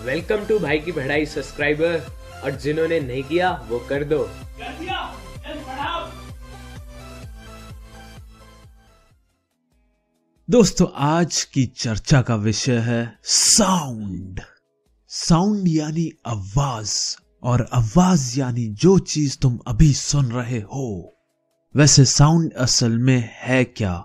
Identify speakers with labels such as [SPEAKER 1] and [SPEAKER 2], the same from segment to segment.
[SPEAKER 1] Welcome to भाई की पढ़ाई सब्सक्राइबर, और जिन्होंने नहीं किया वो कर दो।
[SPEAKER 2] दोस्तों, आज की चर्चा का विषय है साउंड। साउंड यानी आवाज, और आवाज यानी जो चीज तुम अभी सुन रहे हो। वैसे साउंड असल में है क्या?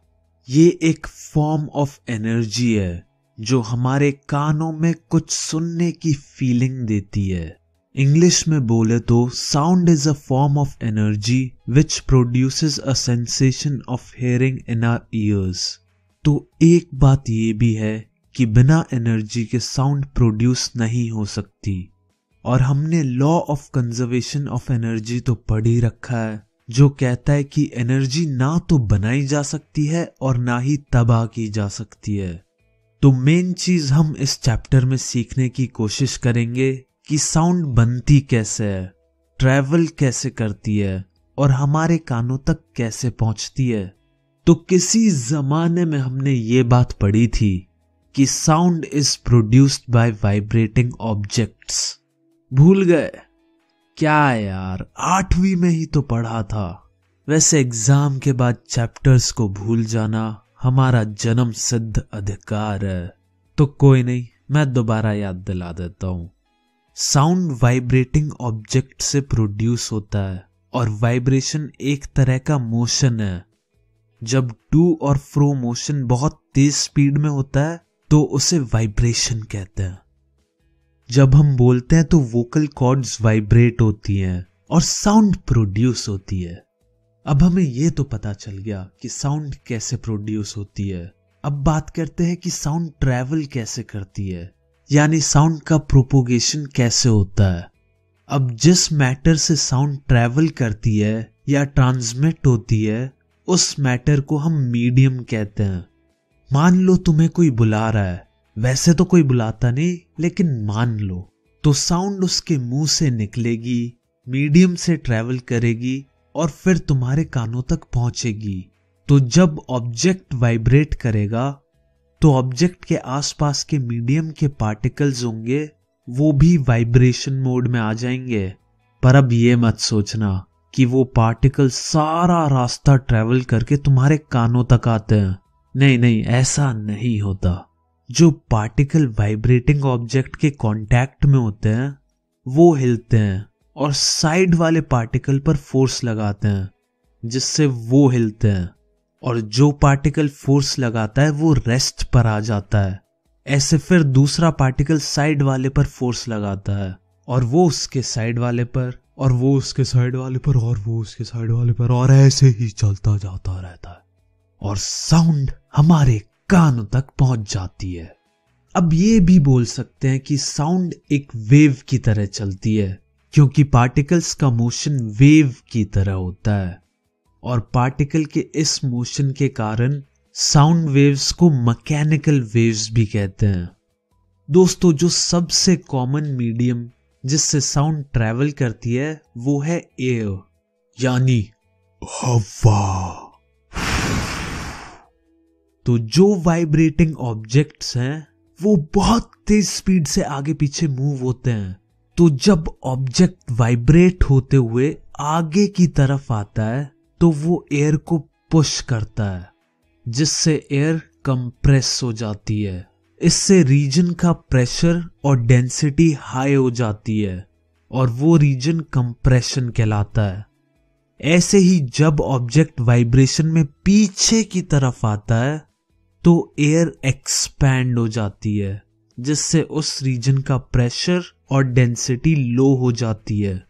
[SPEAKER 2] ये एक फॉर्म ऑफ एनर्जी है जो हमारे कानों में कुछ सुनने की फीलिंग देती है। इंग्लिश में बोले तो sound is a form of energy which produces a sensation of hearing in our ears. तो एक बात ये भी है कि बिना एनर्जी के साउंड प्रोड्यूस नहीं हो सकती। और हमने law of conservation of energy तो पढ़ ही रखा है, जो कहता है कि एनर्जी ना तो बनाई जा सकती है और ना ही तबाह की जा सकती है। तो मेन चीज हम इस चैप्टर में सीखने की कोशिश करेंगे कि साउंड बनती कैसे है, ट्रैवल कैसे करती है और हमारे कानों तक कैसे पहुंचती है। तो किसी जमाने में हमने ये बात पढ़ी थी कि sound is produced by vibrating objects. भूल गए क्या यार? 8वीं में ही तो पढ़ा था। वैसे एग्जाम के बाद चैप्टर्स को भूल जाना हमारा जन्म सिद्ध अधिकार है, तो कोई नहीं, मैं दोबारा याद दिला देता हूं। साउंड वाइब्रेटिंग ऑब्जेक्ट से प्रोड्यूस होता है, और वाइब्रेशन एक तरह का मोशन है। जब टू और फ्रो मोशन बहुत तेज स्पीड में होता है तो उसे वाइब्रेशन कहते हैं। जब हम बोलते हैं तो वोकल कॉर्ड्स वाइब्रेट होती हैं और साउंड प्रोड्यूस होती है। अब हमें यह तो पता चल गया कि साउंड कैसे प्रोड्यूस होती है। अब बात करते हैं कि साउंड ट्रैवल कैसे करती है, यानी साउंड का प्रोपोगेशन कैसे होता है। अब जिस मैटर से साउंड ट्रैवल करती है या ट्रांसमिट होती है, उस मैटर को हम मीडियम कहते हैं। मान लो तुम्हें कोई बुला रहा है, वैसे तो कोई बुलाता नहीं, लेकिन मान लो, तो साउंड उसके मुंह से निकलेगी, मीडियम से ट्रैवल करेगी और फिर तुम्हारे कानों तक पहुंचेगी। तो जब ऑब्जेक्ट वाइब्रेट करेगा तो ऑब्जेक्ट के आसपास के मीडियम के पार्टिकल्स होंगे, वो भी वाइब्रेशन मोड में आ जाएंगे। पर अब ये मत सोचना कि वो पार्टिकल सारा रास्ता ट्रैवल करके तुम्हारे कानों तक आते हैं। नहीं नहीं, ऐसा नहीं होता। जो पार्टिकल वाइब्रेटिंग ऑब्जेक्ट के कांटेक्ट में होते हैं वो हिलते हैं और साइड वाले पार्टिकल पर फोर्स लगाते हैं, जिससे वो हिलते हैं, और जो पार्टिकल फोर्स लगाता है वो रेस्ट पर आ जाता है। ऐसे फिर दूसरा पार्टिकल साइड वाले पर फोर्स लगाता है, और वो उसके साइड वाले पर, और वो उसके साइड वाले पर, और वो उसके साइड वाले पर, और ऐसे ही चलता जाता रहता है, और साउंड हमारे कानों तक पहुंच जाती है। अब ये भी बोल सकते हैं कि साउंड एक वेव की तरह चलती है, क्योंकि पार्टिकल्स का मोशन वेव की तरह होता है, और पार्टिकल के इस मोशन के कारण साउंड वेव्स को मैकेनिकल वेव्स भी कहते हैं। दोस्तों, जो सबसे कॉमन मीडियम जिससे साउंड ट्रैवल करती है वो है एयर, यानी हवा। तो जो वाइब्रेटिंग ऑब्जेक्ट्स हैं वो बहुत तेज स्पीड से आगे पीछे मूव होते हैं। तो जब ऑब्जेक्ट वाइब्रेट होते हुए आगे की तरफ आता है तो वो एयर को पुश करता है, जिससे एयर कंप्रेस हो जाती है। इससे रीजन का प्रेशर और डेंसिटी हाई हो जाती है, और वो रीजन कंप्रेशन कहलाता है। ऐसे ही जब ऑब्जेक्ट वाइब्रेशन में पीछे की तरफ आता है तो एयर एक्सपैंड हो जाती है, जिससे उस रीजन का प्रेशर और डेंसिटी लो हो जाती है,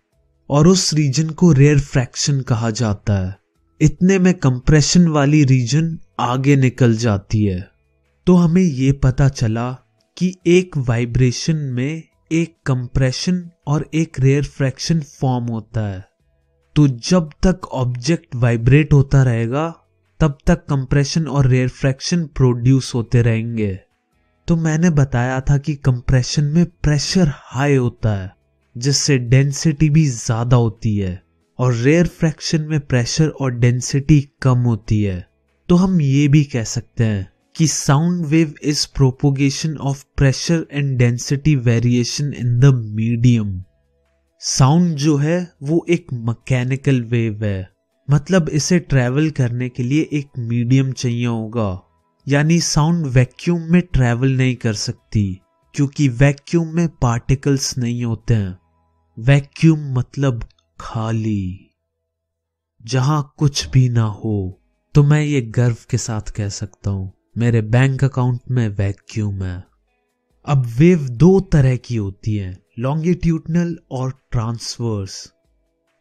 [SPEAKER 2] और उस रीजन को रेयरफ्रैक्शन कहा जाता है। इतने में कंप्रेशन वाली रीजन आगे निकल जाती है। तो हमें यह पता चला कि एक वाइब्रेशन में एक कंप्रेशन और एक रेयरफ्रैक्शन फॉर्म होता है। तो जब तक ऑब्जेक्ट वाइब्रेट होता रहेगा तब तक कंप्रेशन और रेयरफ्रैक्शन प्रोड्यूस होते रहेंगे। तो मैंने बताया था कि कंप्रेशन में प्रेशर हाई होता है, जिससे डेंसिटी भी ज्यादा होती है, और रेयरफ्रैक्शन में प्रेशर और डेंसिटी कम होती है। तो हम ये भी कह सकते हैं कि sound wave is propagation of pressure and density variation in the medium. Sound जो है वो एक मैकेनिकल वेव है, मतलब इसे ट्रैवल करने के लिए एक मीडियम चाहिए होगा। यानी साउंड वैक्यूम में ट्रैवल नहीं कर सकती क्योंकि वैक्यूम में पार्टिकल्स नहीं होते हैं। वैक्यूम मतलब खाली, जहां कुछ भी ना हो। तो मैं ये गर्व के साथ कह सकता हूं मेरे बैंक अकाउंट में वैक्यूम है। अब वेव दो तरह की होती है, लॉन्गिट्यूडनल और ट्रांसवर्स।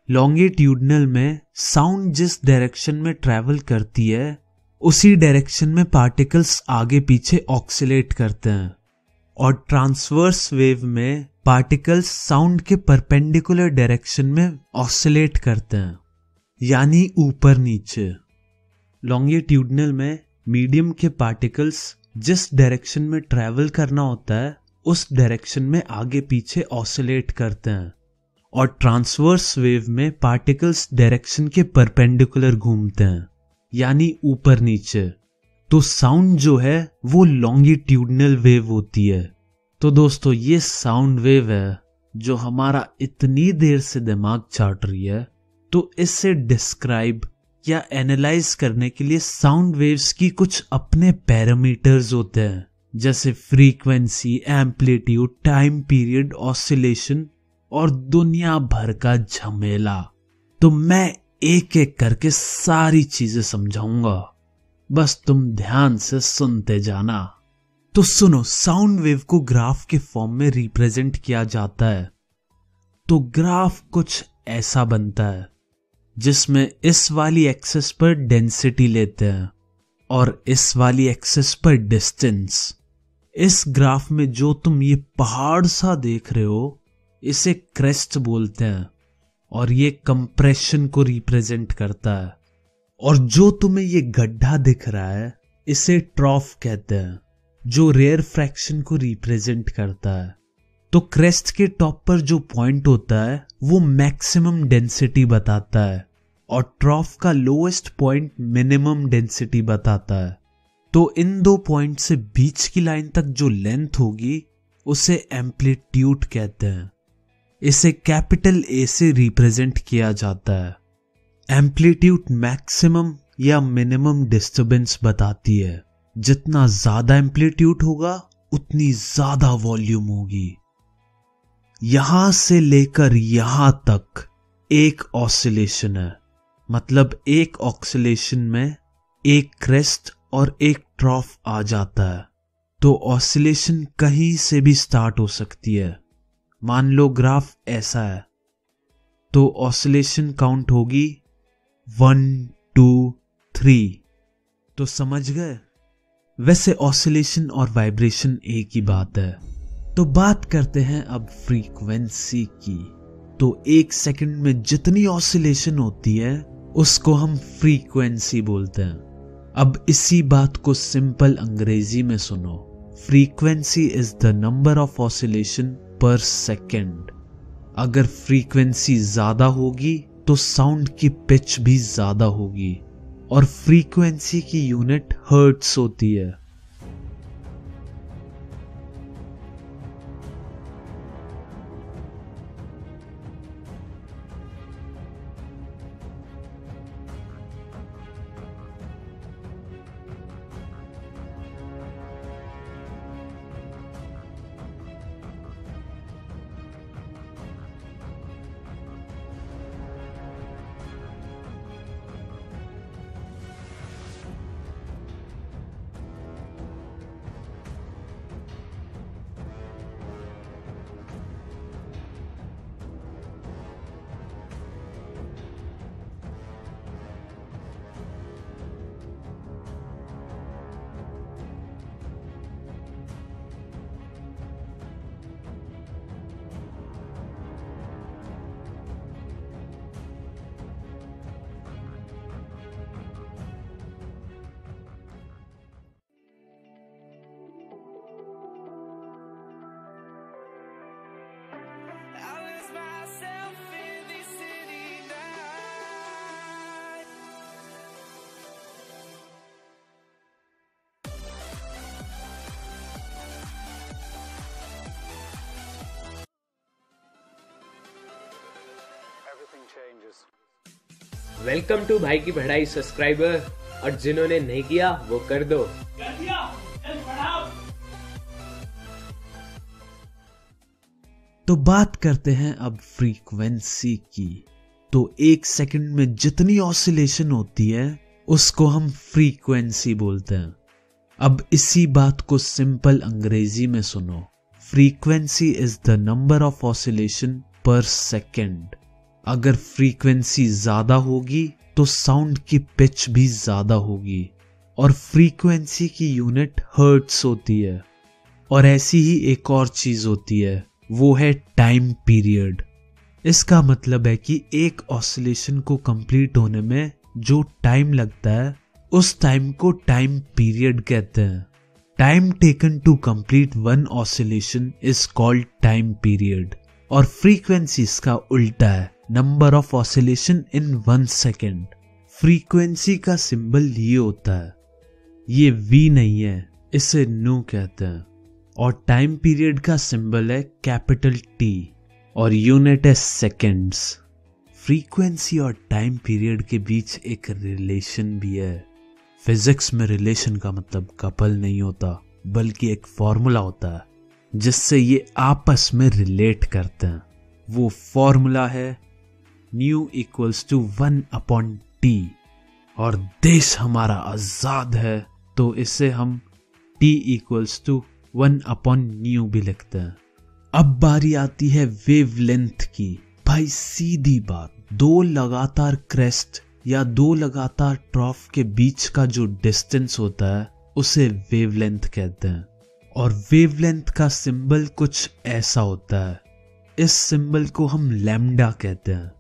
[SPEAKER 2] लॉन्गिट्यूडनल में साउंड जिस डायरेक्शन में ट्रैवल करती है उसी डायरेक्शन में पार्टिकल्स आगे पीछे ऑक्सिलेट करते हैं, और ट्रांसवर्स वेव में पार्टिकल्स साउंड के परपेंडिकुलर डायरेक्शन में ऑसिलेट करते हैं, यानी ऊपर नीचे। लॉन्गिट्यूडनल में मीडियम के पार्टिकल्स जिस डायरेक्शन में ट्रैवल करना होता है उस डायरेक्शन में आगे पीछे ऑसिलेट करते हैं, और ट्रांसवर्स वेव में पार्टिकल्स डायरेक्शन के परपेंडिकुलर घूमते हैं, यानी ऊपर नीचे। तो साउंड जो है वो लॉन्गिट्यूडनल वेव होती है। तो दोस्तों ये साउंड वेव है जो हमारा इतनी देर से दिमाग चाट रही है। तो इससे डिस्क्राइब या एनालाइज करने के लिए साउंड वेव्स की कुछ अपने पैरामीटर्स होते हैं, जैसे frequency, amplitude, time period, oscillation और दुनिया भर का झमेला। तो मैं एक एक करके सारी चीजें समझाऊंगा, बस तुम ध्यान से सुनते जाना। तो सुनो, साउंड वेव को ग्राफ के फॉर्म में रिप्रेजेंट किया जाता है। तो ग्राफ कुछ ऐसा बनता है जिसमें इस वाली एक्सिस पर डेंसिटी लेते हैं और इस वाली एक्सिस पर डिस्टेंस। इस ग्राफ में जो तुम ये पहाड़ सा देख रहे हो इसे क्रेस्ट बोलते हैं, और ये कंप्रेशन को रिप्रेजेंट करता है। और जो तुम्हें ये गड्ढा दिख रहा है इसे ट्रॉफ कहते हैं, जो रेयर फ्रैक्शन को रिप्रेजेंट करता है। तो क्रेस्ट के टॉप पर जो पॉइंट होता है वो मैक्सिमम डेंसिटी बताता है, और ट्रॉफ का लोएस्ट पॉइंट मिनिमम डेंसिटी बताता है। तो इन दो पॉइंट से बीच की लाइन तक जो लेंथ होगी उसे एम्पलीट्यूड कहते हैं। इसे कैपिटल ए से रिप्रेजेंट किया जाता है। एम्पलीट्यूड मैक्सिमम या मिनिमम डिस्टरबेंस बताती है। जितना ज्यादा एम्पलीट्यूड होगा उतनी ज्यादा वॉल्यूम होगी। यहां से लेकर यहां तक एक ऑसिलेशन है, मतलब एक ऑसिलेशन में एक क्रेस्ट और एक ट्रॉफ आ जाता है। तो ऑसिलेशन कहीं से भी स्टार्ट हो सकती है। मान लो ग्राफ ऐसा है, तो ऑसिलेशन काउंट होगी 1 2 3। तो समझ गए? वैसे ऑसिलेशन और वाइब्रेशन एक ही बात है। तो बात करते हैं अब फ्रीक्वेंसी की। तो एक सेकंड में जितनी ऑसिलेशन होती है उसको हम फ्रीक्वेंसी बोलते हैं। अब इसी बात को सिंपल अंग्रेजी में सुनो। Frequency is the number of oscillation पर सेकंड। अगर फ्रीक्वेंसी ज्यादा होगी तो साउंड की पिच भी ज्यादा होगी, और फ्रीक्वेंसी की यूनिट हर्ट्ज होती है।
[SPEAKER 1] वेलकम टू भाई की पढ़ाई सब्सक्राइबर, और जिन्होंने नहीं किया वो कर दो।
[SPEAKER 2] तो बात करते हैं अब फ्रीक्वेंसी की। तो 1 सेकंड में जितनी ऑसिलेशन होती है उसको हम फ्रीक्वेंसी बोलते हैं। अब इसी बात को सिंपल अंग्रेजी में सुनो। Frequency is the number of oscillation पर सेकंड। अगर फ्रीक्वेंसी ज्यादा होगी तो साउंड की पिच भी ज्यादा होगी, और फ्रीक्वेंसी की यूनिट हर्ट्स होती है। और ऐसी ही एक और चीज होती है, वो है टाइम पीरियड। इसका मतलब है कि एक ऑसिलेशन को कंप्लीट होने में जो टाइम लगता है उस टाइम को टाइम पीरियड कहते हैं। Time taken to complete one oscillation is called time period. और फ्रीक्वेंसी इसका उल्टा है, number of oscillation in 1 second. Frequency का सिंबल ये होता है, ये वी नहीं है, इसे न्यू कहते हैं। और टाइम पीरियड का सिंबल है कैपिटल टी, और यूनिट है सेकेंड्स। फ्रीक्वेंसी और टाइम पीरियड के बीच एक रिलेशन भी है। फिजिक्स में रिलेशन का मतलब कपल नहीं होता, बल्कि एक फॉर्मूला होता है जिससे ये आपस में रिलेट करते हैं। वो फॉर्मूला है न्यू इक्वल्स टू 1/T। और देश हमारा आजाद है तो इसे हम T इक्वल्स टू 1/न्यू भी लिखते हैं। अब बारी आती है वेवलेंथ की। भाई सीधी बात, 2 लगातार क्रेस्ट या 2 लगातार ट्रॉफ के बीच का जो डिस्टेंस होता है उसे वेवलेंथ कहते हैं। और वेवलेंथ का सिंबल कुछ ऐसा होता है। इस सिंबल को हम लैम्डा कहते हैं।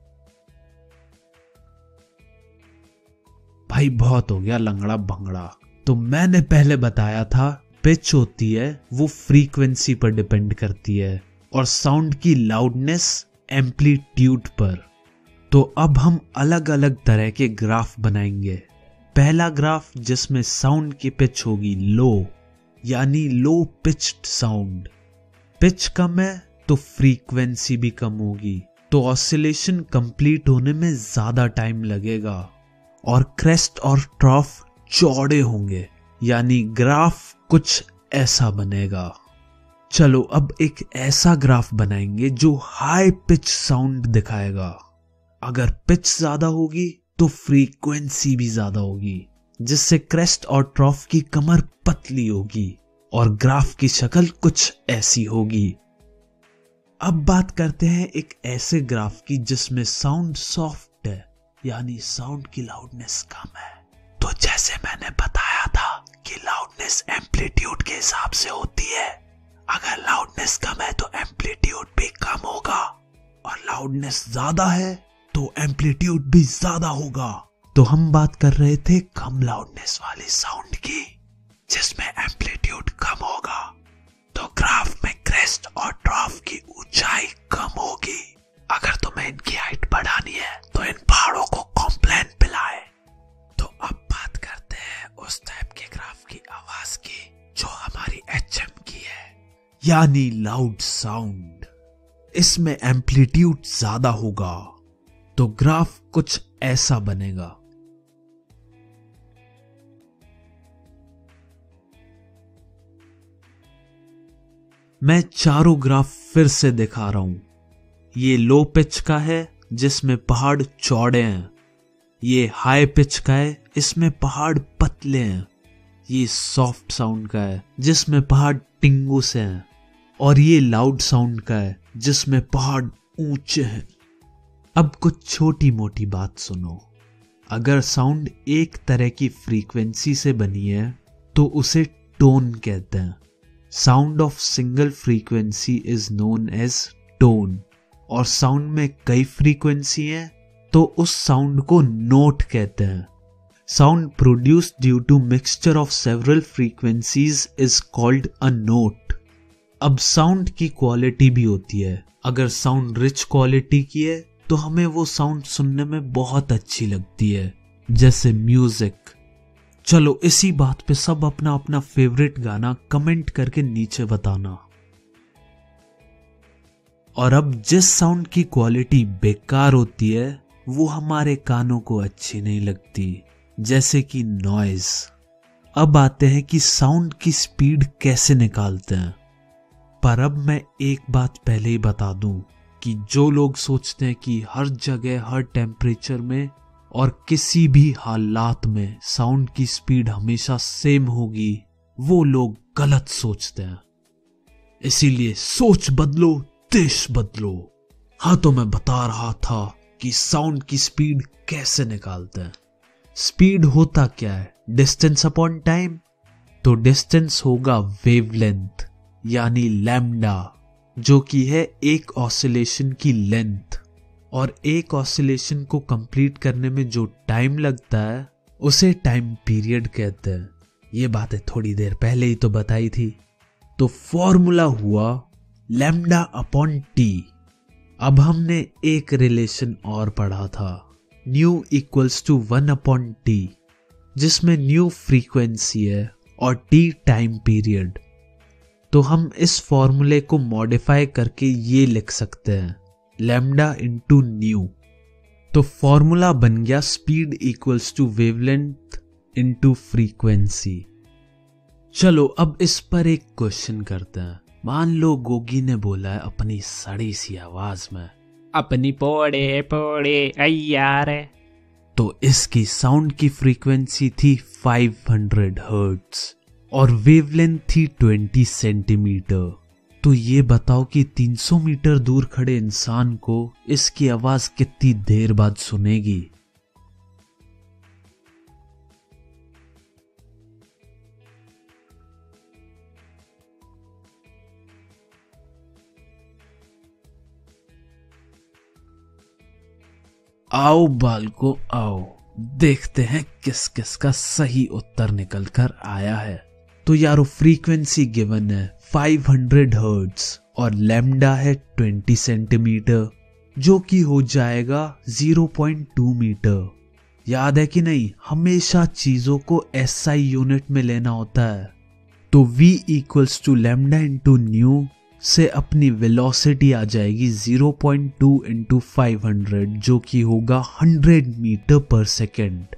[SPEAKER 2] भाई बहुत हो गया लंगड़ा भंगड़ा। तो मैंने पहले बताया था पिच होती है वो फ्रीक्वेंसी पर डिपेंड करती है, और साउंड की लाउडनेस एम्पलीट्यूड पर। तो अब हम अलग अलग तरह के ग्राफ बनाएंगे। पहला ग्राफ जिसमें साउंड की पिच होगी लो, यानी लो पिच्ड साउंड। पिच कम है तो फ्रीक्वेंसी भी कम होगी, तो ऑसिलेशन कंप्लीट होने में ज्यादा टाइम लगेगा। और क्रेस्ट और ट्रॉफ चौड़े होंगे, यानी ग्राफ कुछ ऐसा बनेगा। चलो अब एक ऐसा ग्राफ बनाएंगे जो हाई पिच साउंड दिखाएगा। अगर पिच ज्यादा होगी तो फ्रीक्वेंसी भी ज्यादा होगी, जिससे क्रेस्ट और ट्रॉफ की कमर पतली होगी और ग्राफ की शक्ल कुछ ऐसी होगी। अब बात करते हैं एक ऐसे ग्राफ की जिसमें साउंड सॉफ्ट है, यानी साउंड की लाउडनेस कम है। तो जैसे मैंने बताया था कि लाउडनेस एम्पलीट्यूड के हिसाब से होती है। अगर लाउडनेस कम है तो एम्पलीट्यूड भी कम होगा, और लाउडनेस ज्यादा है तो एम्पलीट्यूड भी ज्यादा होगा। तो हम बात कर रहे थे कम लाउडनेस वाली साउंड की, जिसमें एम्पलीट्यूड कम होगा। तो ग्राफ में क्रेस्ट और ट्रॉफ की ऊंचाई कम होगी। अगर तुम्हें इनकी हाइट बढ़ानी है तो इन पहाड़ों को कॉम्प्लेन पिलाए। तो अब बात करते हैं उस टाइप के ग्राफ की आवाज की जो हमारी HM की है, यानी लाउड साउंड। इसमें एम्पलीट्यूड ज्यादा होगा, तो ग्राफ कुछ ऐसा बनेगा। मैं चारों ग्राफ फिर से दिखा रहा हूं। ये लो पिच का है जिसमें पहाड़ चौड़े हैं। ये हाई पिच का है, इसमें पहाड़ पतले हैं। ये सॉफ्ट साउंड का है जिसमें पहाड़ टिंगू से हैं। और ये लाउड साउंड का है जिसमें पहाड़ ऊंचे हैं। अब कुछ छोटी मोटी बात सुनो। अगर साउंड एक तरह की फ्रीक्वेंसी से बनी है तो उसे टोन कहते हैं। Sound of single frequency is known as tone. और साउंड में कई फ्रीक्वेंसी हैं तो उस साउंड को नोट कहते हैं। Sound produced due to mixture of several frequencies is called a note. अब साउंड की क्वालिटी भी होती है। अगर साउंड रिच क्वालिटी की है तो हमें वो साउंड सुनने में बहुत अच्छी लगती है, जैसे म्यूजिक। चलो इसी बात पे सब अपना अपना फेवरेट गाना कमेंट करके नीचे बताना। और अब जिस साउंड की क्वालिटी बेकार होती है वो हमारे कानों को अच्छी नहीं लगती, जैसे कि नॉइज। अब आते हैं कि साउंड की स्पीड कैसे निकालते हैं। पर अब मैं एक बात पहले ही बता दूं कि जो लोग सोचते हैं कि हर जगह हर टेम्परेचर में और किसी भी हालात में साउंड की स्पीड हमेशा सेम होगी, वो लोग गलत सोचते हैं। इसीलिए सोच बदलो, देश बदलो। हाँ, तो मैं बता रहा था कि साउंड की स्पीड कैसे निकालते हैं। स्पीड होता क्या है? Distance upon time. तो डिस्टेंस होगा वेवलेंथ यानी लैम्डा, जो कि है एक ऑसिलेशन की लेंथ। और एक ऑसिलेशन को कंप्लीट करने में जो टाइम लगता है उसे टाइम पीरियड कहते हैं। ये बातें थोड़ी देर पहले ही तो बताई थी। तो फॉर्मूला हुआ लैम्डा अपॉन टी। अब हमने एक रिलेशन और पढ़ा था, nu equals to 1 upon T, जिसमें न्यू फ्रीक्वेंसी है और टी टाइम पीरियड। तो हम इस फॉर्मूले को मॉडिफाई करके ये लिख सकते हैं, लैम्डा इंटू न्यू। तो फॉर्मूला बन गया speed equals to wavelength into frequency. चलो अब इस पर एक क्वेश्चन करते हैं। मान लो गोगी ने बोला है अपनी सड़ी सी आवाज में,
[SPEAKER 1] अपनी पोड़े पोड़े अय्यार।
[SPEAKER 2] तो इसकी साउंड की फ्रीक्वेंसी थी 500 हर्ट्ज और वेवलेंथ थी 20 सेंटीमीटर। तो ये बताओ कि 300 मीटर दूर खड़े इंसान को इसकी आवाज कितनी देर बाद सुनेगी? आओ बालको आओ, देखते हैं किस किस का सही उत्तर निकल कर आया है। तो यारो फ्रीक्वेंसी गिवन है 500 हर्ट्ज और लैम्डा है 20 सेंटीमीटर, जो कि हो जाएगा 0.2 मीटर। याद है कि नहीं, हमेशा चीजों को SI यूनिट में लेना होता है। तो V equals to lambda into nu से अपनी वेलोसिटी आ जाएगी 0.2 इंटू 500, जो कि होगा 100 मीटर पर सेकेंड।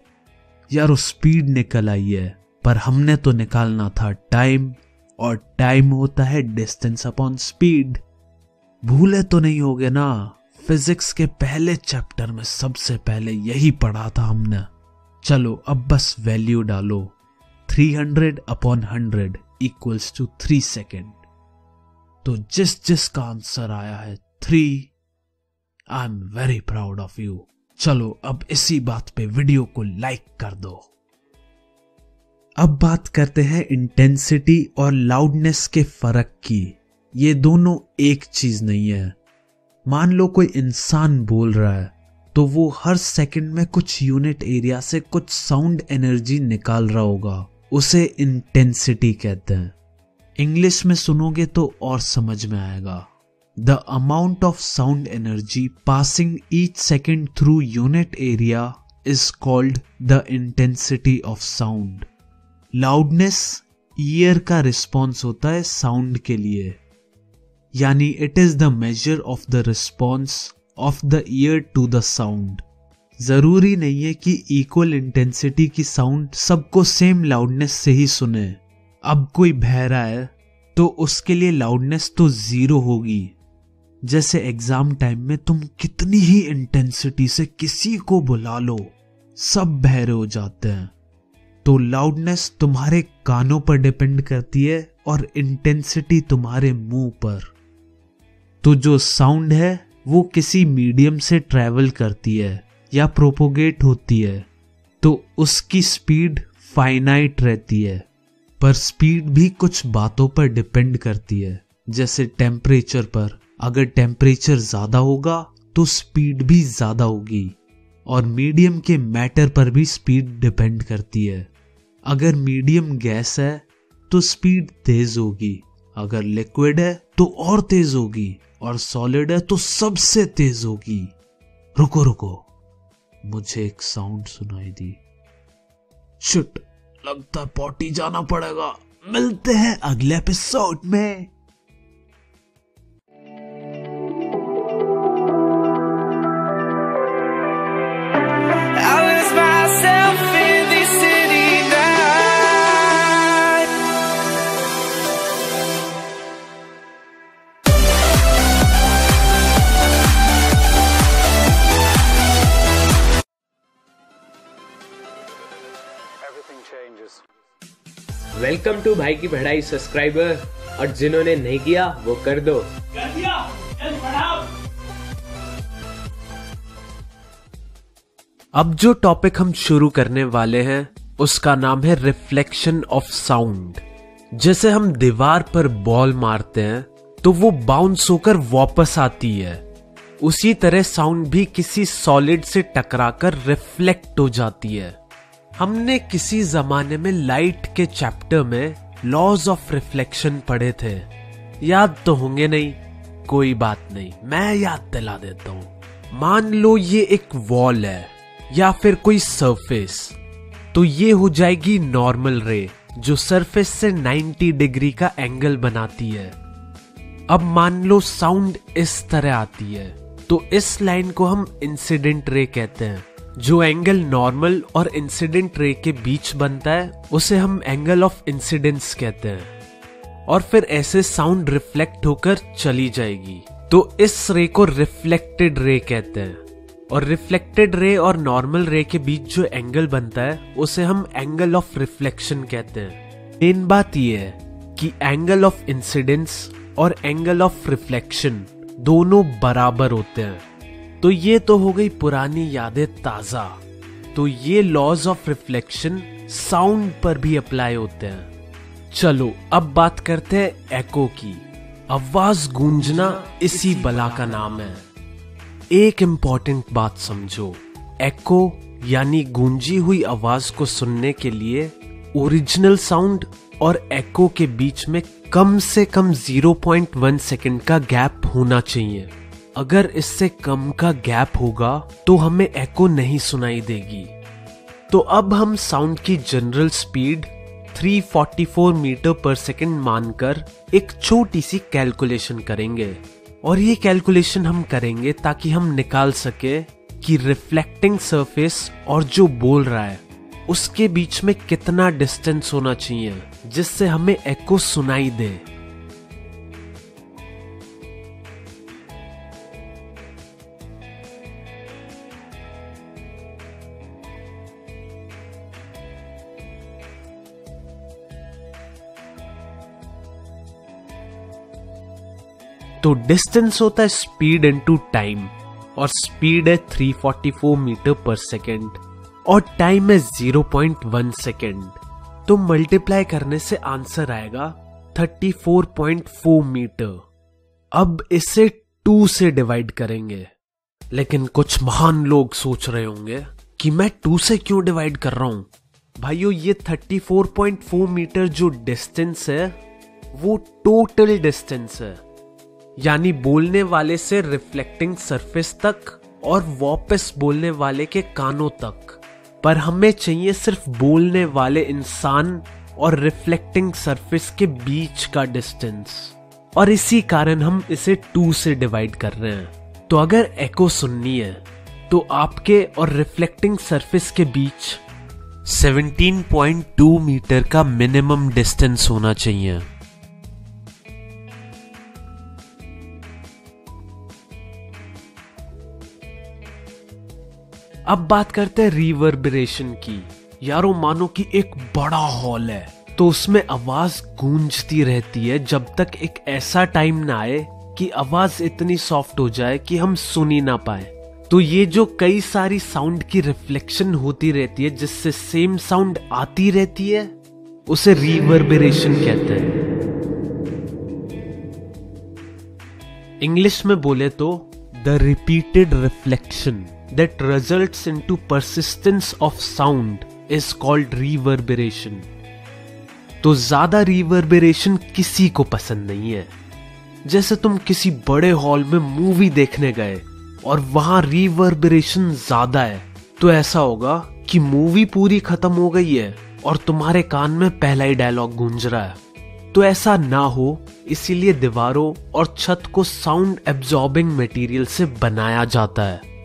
[SPEAKER 2] यारो स्पीड निकल आई है, पर हमने तो निकालना था टाइम, और टाइम होता है डिस्टेंस अपॉन स्पीड। भूले तो नहीं होगे ना? फिजिक्स के पहले चैप्टर में सबसे पहले यही पढ़ा था हमने। चलो अब बस वैल्यू डालो, 300 अपॉन 100 इक्वल्स टू 3 सेकेंड। तो जिसका आंसर आया है 3, I am very proud of you. चलो अब इसी बात पे वीडियो को लाइक कर दो। अब बात करते हैं इंटेंसिटी और लाउडनेस के फर्क की। ये दोनों एक चीज नहीं है। मान लो कोई इंसान बोल रहा है तो वो हर सेकंड में कुछ यूनिट एरिया से कुछ साउंड एनर्जी निकाल रहा होगा, उसे इंटेंसिटी कहते हैं। इंग्लिश में सुनोगे तो और समझ में आएगा। The amount of sound energy passing each second through unit area is called the intensity of sound. Loudness ear का रिस्पॉन्स होता है साउंड के लिए, यानी it is the measure of the response of the ear to the sound. जरूरी नहीं है कि इक्वल इंटेंसिटी की साउंड सबको सेम लाउडनेस से ही सुने। अब कोई बहरा है तो उसके लिए लाउडनेस तो 0 होगी। जैसे एग्जाम टाइम में तुम कितनी ही इंटेंसिटी से किसी को बुला लो, सब बहरे हो जाते हैं। तो लाउडनेस तुम्हारे कानों पर डिपेंड करती है और इंटेंसिटी तुम्हारे मुंह पर। तो जो साउंड है वो किसी मीडियम से ट्रेवल करती है या प्रोपोगेट होती है, तो उसकी स्पीड फाइनाइट रहती है। पर स्पीड भी कुछ बातों पर डिपेंड करती है, जैसे टेम्परेचर पर। अगर टेम्परेचर ज्यादा होगा तो स्पीड भी ज्यादा होगी, और मीडियम के मैटर पर भी स्पीड डिपेंड करती है। अगर मीडियम गैस है तो स्पीड तेज होगी, अगर लिक्विड है तो और तेज होगी, और सॉलिड है तो सबसे तेज होगी। रुको रुको, मुझे एक साउंड सुनाई दी। शिट, लगता है पॉटी जाना पड़ेगा। मिलते हैं अगले एपिसोड में।
[SPEAKER 1] वेलकम टू भाई की पढ़ाई सब्सक्राइबर, और जिन्होंने नहीं किया वो कर दो।
[SPEAKER 3] कर दिया, चल पढ़ाओ।
[SPEAKER 2] अब जो टॉपिक हम शुरू करने वाले हैं उसका नाम है रिफ्लेक्शन ऑफ साउंड। जैसे हम दीवार पर बॉल मारते हैं तो वो बाउंस होकर वापस आती है, उसी तरह साउंड भी किसी सॉलिड से टकराकर रिफ्लेक्ट हो जाती है। हमने किसी जमाने में लाइट के चैप्टर में लॉज ऑफ रिफ्लेक्शन पढ़े थे, याद तो होंगे नहीं, कोई बात नहीं, मैं याद दिला देता हूं। मान लो ये एक वॉल है या फिर कोई सरफेस, तो ये हो जाएगी नॉर्मल रे जो सरफेस से 90 डिग्री का एंगल बनाती है। अब मान लो साउंड इस तरह आती है, तो इस लाइन को हम इंसिडेंट रे कहते हैं। जो एंगल नॉर्मल और इंसिडेंट रे के बीच बनता है उसे हम एंगल ऑफ इंसिडेंस कहते हैं। और फिर ऐसे साउंड रिफ्लेक्ट होकर चली जाएगी, तो इस रे को रिफ्लेक्टेड रे कहते हैं। और रिफ्लेक्टेड रे और नॉर्मल रे के बीच जो एंगल बनता है उसे हम एंगल ऑफ रिफ्लेक्शन कहते हैं। मेन बात यह है कि एंगल ऑफ इंसिडेंस और एंगल ऑफ रिफ्लेक्शन दोनों बराबर होते हैं। तो ये तो हो गई पुरानी यादें ताजा। तो ये लॉज ऑफ रिफ्लेक्शन साउंड पर भी अप्लाई होते हैं। चलो अब बात करते हैं एको की। आवाज गूंजना इसी बला का नाम है। एक इंपॉर्टेंट बात समझो, एको यानी गूंजी हुई आवाज को सुनने के लिए ओरिजिनल साउंड और एको के बीच में कम से कम 0.1 सेकंड का गैप होना चाहिए। अगर इससे कम का गैप होगा तो हमें एको नहीं सुनाई देगी। तो अब हम साउंड की जनरल स्पीड 344 मीटर पर सेकंड मानकर एक छोटी सी कैलकुलेशन करेंगे। और ये कैलकुलेशन हम करेंगे ताकि हम निकाल सके कि रिफ्लेक्टिंग सरफेस और जो बोल रहा है उसके बीच में कितना डिस्टेंस होना चाहिए जिससे हमें एको सुनाई दे। तो डिस्टेंस होता है स्पीड इनटू टाइम, और स्पीड है 344 मीटर पर सेकेंड और टाइम है 0.1 सेकेंड। तो मल्टीप्लाई करने से आंसर आएगा 34.4 मीटर। अब इसे 2 से डिवाइड करेंगे, लेकिन कुछ महान लोग सोच रहे होंगे कि मैं 2 से क्यों डिवाइड कर रहा हूं। भाइयों, ये 34.4 मीटर जो डिस्टेंस है वो टोटल डिस्टेंस है, यानी बोलने वाले से रिफ्लेक्टिंग सरफेस तक और वापस बोलने वाले के कानों तक। पर हमें चाहिए सिर्फ बोलने वाले इंसान और रिफ्लेक्टिंग सरफेस के बीच का डिस्टेंस, और इसी कारण हम इसे 2 से डिवाइड कर रहे हैं। तो अगर एको सुननी है तो आपके और रिफ्लेक्टिंग सरफेस के बीच 17.2 मीटर का मिनिमम डिस्टेंस होना चाहिए। अब बात करते हैं रिवर्बरेशन की। यारों, मानो कि एक बड़ा हॉल है तो उसमें आवाज गूंजती रहती है जब तक एक ऐसा टाइम ना आए कि आवाज इतनी सॉफ्ट हो जाए कि हम सुन ही ना पाए। तो ये जो कई सारी साउंड की रिफ्लेक्शन होती रहती है जिससे सेम साउंड आती रहती है उसे रिवर्बरेशन कहते हैं। इंग्लिश में बोले तो the repeated reflection that results into persistence of sound is called reverberation। तो ज्यादा रिवर्बरेशन किसी को पसंद नहीं है। जैसे तुम किसी बड़े हॉल में मूवी देखने गए और वहां रिवर्बरेशन ज्यादा है, तो ऐसा होगा कि मूवी पूरी खत्म हो गई है और तुम्हारे कान में पहला ही डायलॉग गूंज रहा है। तो ऐसा ना हो, इसीलिए दीवारों और छत को साउंड एब्जॉर्बिंग मटेरियल से बनाया जाता है।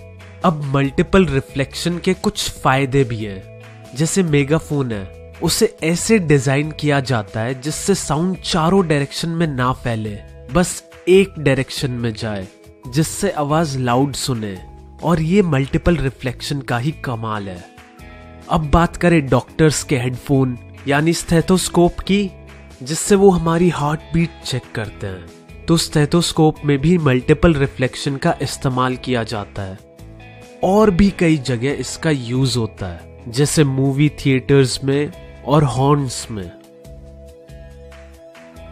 [SPEAKER 2] अब मल्टीपल रिफ्लेक्शन के कुछ फायदे भी हैं। जैसे मेगाफोन है, उसे ऐसे डिजाइन किया जाता है जिससे साउंड चारों डायरेक्शन में ना फैले, बस एक डायरेक्शन में जाए, जिससे आवाज लाउड सुने। और ये मल्टीपल रिफ्लेक्शन का ही कमाल है। अब बात करें डॉक्टर्स के हेडफोन
[SPEAKER 4] यानी स्टेथोस्कोप की, जिससे वो हमारी हार्ट बीट चेक करते हैं। तो स्टेथोस्कोप में भी मल्टीपल रिफ्लेक्शन का इस्तेमाल किया जाता है। और भी कई जगह इसका यूज होता है, जैसे मूवी थिएटर्स में और हॉर्न्स में।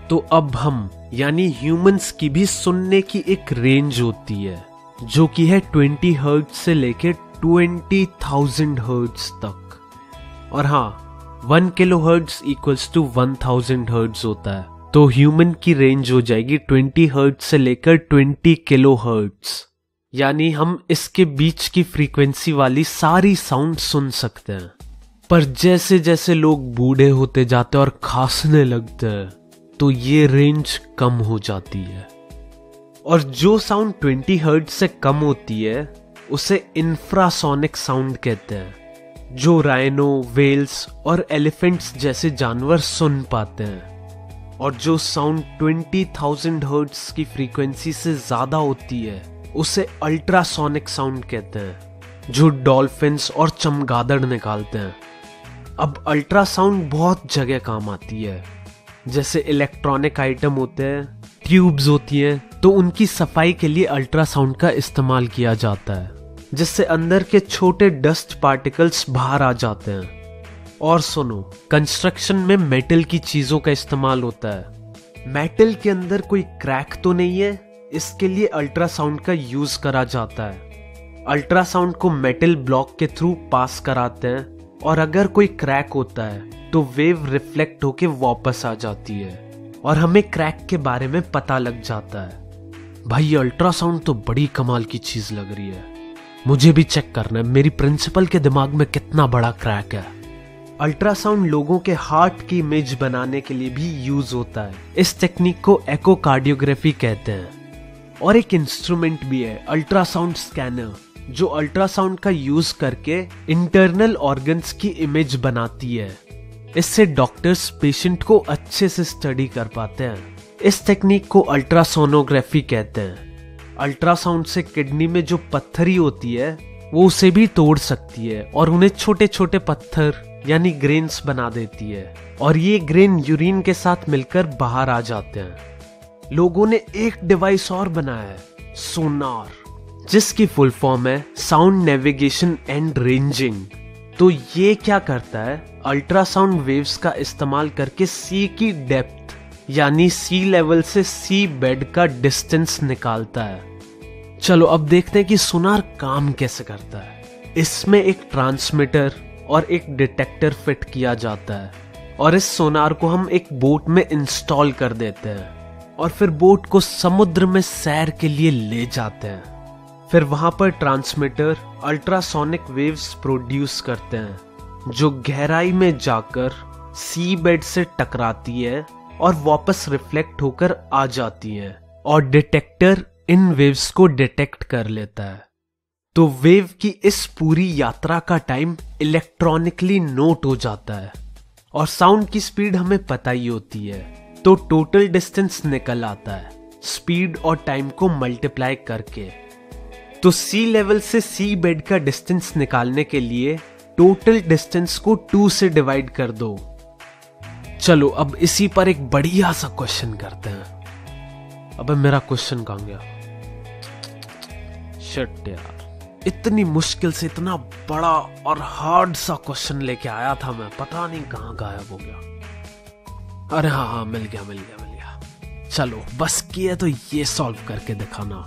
[SPEAKER 4] तो अब हम यानी ह्यूमंस की भी सुनने की एक रेंज होती है, जो कि है 20 हर्ट्ज से लेकर 20,000 हर्ट्ज तक। और हाँ, 1 kilo hertz equals to 1000 hertz होता है। तो ह्यूमन की रेंज हो जाएगी 20 हर्ट्ज से लेकर 20 किलो हर्ट्ज। यानी हम इसके बीच की फ्रीक्वेंसी वाली सारी साउंड सुन सकते हैं। पर जैसे जैसे लोग बूढ़े होते जाते हैं और खांसने लगते हैं, तो ये रेंज कम हो जाती है। और जो साउंड 20 हर्ट्ज से कम होती है उसे इंफ्रासोनिक साउंड कहते हैं, जो राइनो, वेल्स और एलिफेंट्स जैसे जानवर सुन पाते हैं। और जो साउंड 20,000 हर्ट्ज की फ्रीक्वेंसी से ज्यादा होती है उसे अल्ट्रासोनिक साउंड कहते हैं, जो डॉल्फिन्स और चमगादड़ निकालते हैं। अब अल्ट्रासाउंड बहुत जगह काम आती है, जैसे इलेक्ट्रॉनिक आइटम होते हैं, ट्यूब्स होती हैं, तो उनकी सफाई के लिए अल्ट्रासाउंड का इस्तेमाल किया जाता है, जिससे अंदर के छोटे डस्ट पार्टिकल्स बाहर आ जाते हैं। और सुनो, कंस्ट्रक्शन में मेटल की चीजों का इस्तेमाल होता है। मेटल के अंदर कोई क्रैक तो नहीं है, इसके लिए अल्ट्रासाउंड का यूज करा जाता है। अल्ट्रासाउंड को मेटल ब्लॉक के थ्रू पास कराते हैं, और अगर कोई क्रैक होता है तो वेव रिफ्लेक्ट होके वापस आ जाती है और हमें क्रैक के बारे में पता लग जाता है। भाई अल्ट्रासाउंड तो बड़ी कमाल की चीज लग रही है, मुझे भी चेक करना है मेरी प्रिंसिपल के दिमाग में कितना बड़ा क्रैक है। अल्ट्रासाउंड लोगों के हार्ट की इमेज बनाने के लिए भी यूज होता है। इस टेक्निक को एकोकार्डियोग्राफी कहते हैं। और एक इंस्ट्रूमेंट भी है, अल्ट्रासाउंड स्कैनर, जो अल्ट्रासाउंड का यूज करके इंटरनल ऑर्गन्स की इमेज बनाती है। इससे डॉक्टर्स पेशेंट को अच्छे से स्टडी कर पाते हैं। इस टेक्निक को अल्ट्रासोनोग्राफी कहते हैं। अल्ट्रासाउंड से किडनी में जो पत्थरी होती है वो उसे भी तोड़ सकती है और उन्हें छोटे छोटे पत्थर यानी ग्रेन्स बना देती है, और ये ग्रेन यूरिन के साथ मिलकर बाहर आ जाते हैं। लोगों ने एक डिवाइस और बनाया है, सोनार, जिसकी फुल फॉर्म है साउंड नेविगेशन एंड रेंजिंग। तो ये क्या करता है, अल्ट्रासाउंड वेव्स का इस्तेमाल करके सी की डेप्थ यानी सी लेवल से सी बेड का डिस्टेंस निकालता है। चलो अब देखते हैं कि सोनार काम कैसे करता है। इसमें एक ट्रांसमीटर और एक डिटेक्टर फिट किया जाता है, और इस सोनार को हम एक बोट में इंस्टॉल कर देते हैं, और फिर बोट को समुद्र में सैर के लिए ले जाते हैं। फिर वहां पर ट्रांसमीटर अल्ट्रासोनिक वेव्स प्रोड्यूस करते हैं, जो गहराई में जाकर सी बेड से टकराती है और वापस रिफ्लेक्ट होकर आ जाती है, और डिटेक्टर इन वेव्स को डिटेक्ट कर लेता है। तो वेव की इस पूरी यात्रा का टाइम इलेक्ट्रॉनिकली नोट हो जाता है, और साउंड की स्पीड हमें पता ही होती है, तो टोटल डिस्टेंस निकल आता है स्पीड और टाइम को मल्टीप्लाई करके। तो सी लेवल से सी बेड का डिस्टेंस निकालने के लिए टोटल डिस्टेंस को 2 से डिवाइड कर दो। चलो अब इसी पर एक बढ़िया सा क्वेश्चन करते हैं। अबे मेरा क्वेश्चन कहां गया? शिट यार, इतनी मुश्किल से इतना बड़ा और हार्ड सा क्वेश्चन लेके आया था मैं, पता नहीं कहां गायब हो गया। अरे हाँ, मिल गया। चलो बस किया तो ये सॉल्व करके दिखाना।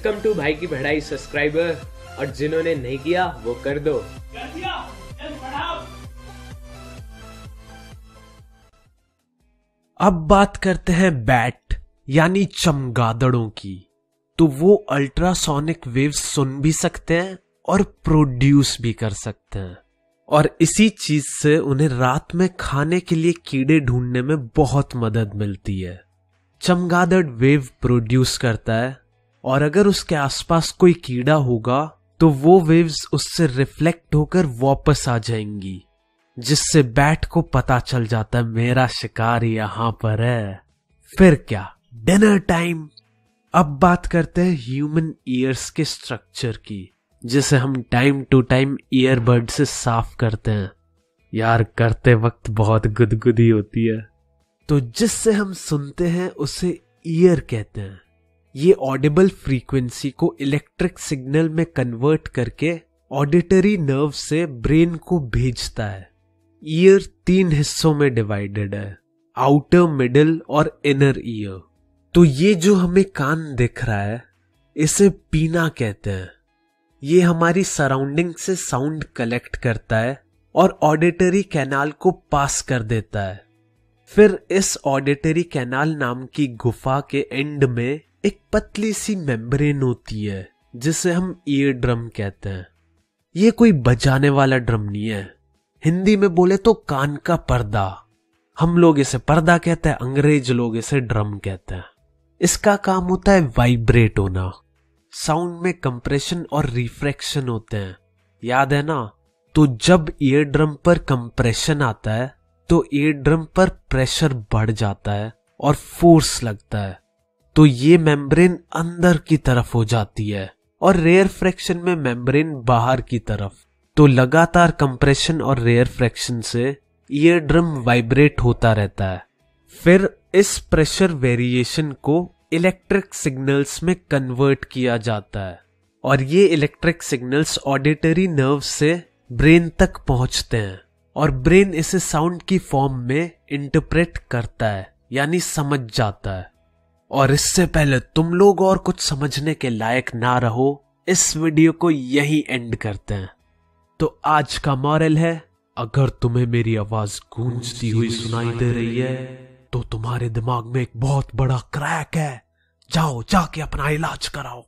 [SPEAKER 1] वेलकम टू भाई की बढ़ाई सब्सक्राइबर, और जिन्होंने नहीं किया वो कर दो।
[SPEAKER 3] कर दिया, चल पढ़ाओ।
[SPEAKER 4] अब बात करते हैं बैट यानी चमगादड़ों की। तो वो अल्ट्रासोनिक वेव्स सुन भी सकते हैं और प्रोड्यूस भी कर सकते हैं, और इसी चीज से उन्हें रात में खाने के लिए कीड़े ढूंढने में बहुत मदद मिलती है। चमगादड़ वेव प्रोड्यूस करता है, और अगर उसके आसपास कोई कीड़ा होगा तो वो वेव्स उससे रिफ्लेक्ट होकर वापस आ जाएंगी, जिससे बैट को पता चल जाता है मेरा शिकार यहां पर है। फिर क्या, डिनर टाइम। अब बात करते हैं ह्यूमन ईयर्स के स्ट्रक्चर की, जिसे हम टाइम टू टाइम ईयरबड से साफ करते हैं। यार करते वक्त बहुत गुदगुदी होती है। तो जिससे हम सुनते हैं उसे ईयर कहते हैं। ये ऑडिबल फ्रीक्वेंसी को इलेक्ट्रिक सिग्नल में कन्वर्ट करके ऑडिटरी नर्व से ब्रेन को भेजता है। ईयर 3 हिस्सों में डिवाइडेड है, आउटर, मिडिल और इनर ईयर। तो ये जो हमें कान दिख रहा है इसे पीना कहते हैं। ये हमारी सराउंडिंग से साउंड कलेक्ट करता है और ऑडिटरी कैनाल को पास कर देता है। फिर इस ऑडिटरी कैनाल नाम की गुफा के एंड में एक पतली सी मेम्ब्रेन होती है, जिसे हम ईयर ड्रम कहते हैं। ये कोई बजाने वाला ड्रम नहीं है, हिंदी में बोले तो कान का पर्दा। हम लोग इसे पर्दा कहते हैं, अंग्रेज लोग इसे ड्रम कहते हैं। इसका काम होता है वाइब्रेट होना। साउंड में कंप्रेशन और रिफ्रैक्शन होते हैं, याद है ना? तो जब ईयर ड्रम पर कंप्रेशन आता है तो ईयर ड्रम पर प्रेशर बढ़ जाता है और फोर्स लगता है, तो ये मेम्ब्रेन अंदर की तरफ हो जाती है और रेयर फ्रैक्शन में मेम्ब्रेन बाहर की तरफ। तो लगातार कंप्रेशन और रेयर फ्रैक्शन से ईयर ड्रम वाइब्रेट होता रहता है। फिर इस प्रेशर वेरिएशन को इलेक्ट्रिक सिग्नल्स में कन्वर्ट किया जाता है, और ये इलेक्ट्रिक सिग्नल्स ऑडिटरी नर्व से ब्रेन तक पहुंचते हैं, और ब्रेन इसे साउंड की फॉर्म में इंटरप्रेट करता है, यानी समझ जाता है। और इससे पहले तुम लोग और कुछ समझने के लायक ना रहो, इस वीडियो को यही एंड करते हैं। तो आज का मॉरल है, अगर तुम्हें मेरी आवाज गूंजती हुई सुनाई दे रही है तो तुम्हारे दिमाग में एक बहुत बड़ा क्रैक है, जाओ जाके अपना इलाज कराओ।